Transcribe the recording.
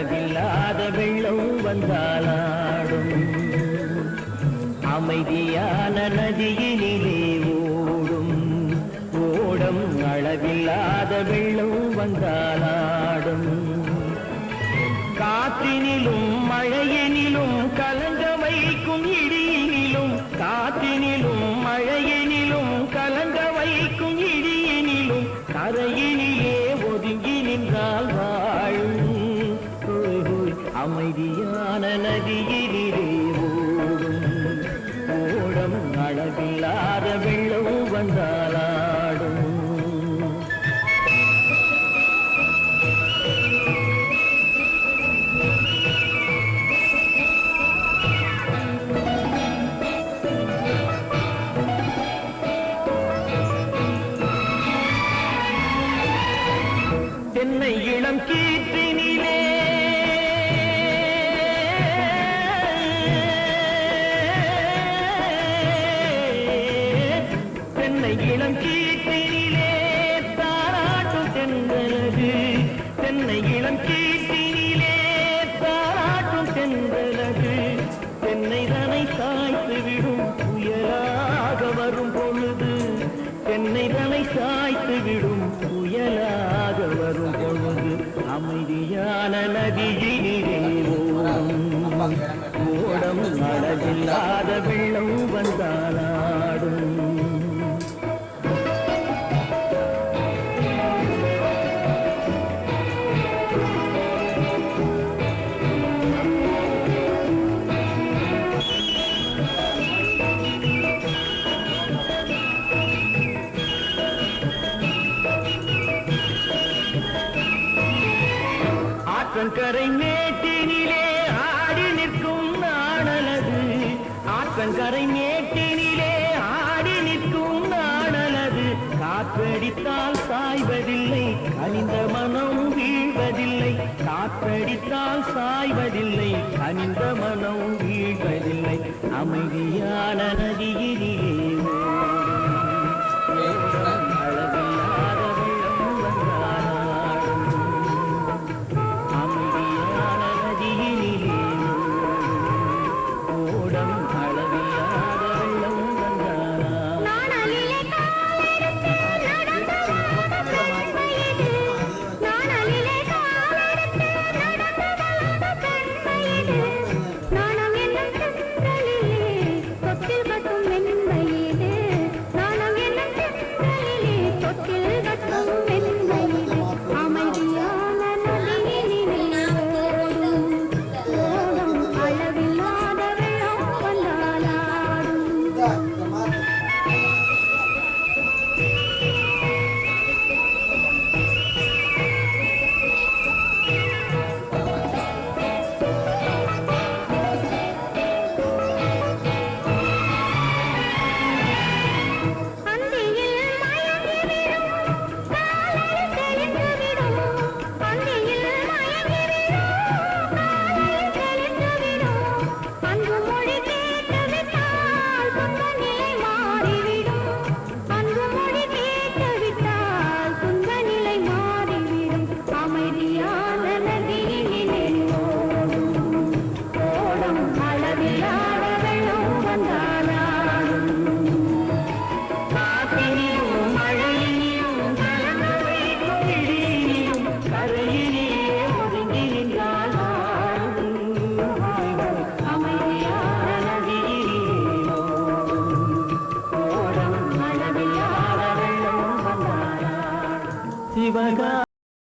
அளவில்லாத வெள்ளம் வந்தாலாடும் அமைதியான நதியினிலே ஓடும் ஓடம் அளவில்லாத வெள்ளம் வந்தாலாடும் காற்றினிலும் மழையினிலும் கலங்க வைக்கும் இடியினிலும் காற்றினிலும் மழையினிலும் கலங்க வைக்கும் இடியினிலும் கரையினிலே ஒதுங்கி நின்றால் வாழும் அமைதியான நதியினிலே ஓடும் ஓடம் அளவில்லாத வெள்ளம் வந்தாலாடும் தென்னை இளம் கீற்றினிலே தென்னை இளம் கீற்றினிலே தாராட்டும் தென்றலது தென்னை இளம் கீற்றினிலே தாராட்டும் தென்றலது தென்னை தனை சாய்த்து விடும் புயலாக வரும் பொழுது தென்னை தனை சாய்த்து விடும் புயலாக வரும் பொழுது அமைதியான நதியினிலே ஓடம் அளவில்லாத வெள்ளம் வந்தாலாடும் ஆற்றங்கரை மேட்டினிலே ஆடி நிற்கும் நாணலது ஆற்றங்கரை மேட்டினிலே ஆடி நிற்கும் நாணலது காற்றடித்தால் சாய்வதில்லை கனிந்த மனம் வீழ்வதில்லை காற்றடித்தால் சாய்வதில்லை கனிந்த மனம் வீழ்வதில்லை அமைதியான நதியினிலே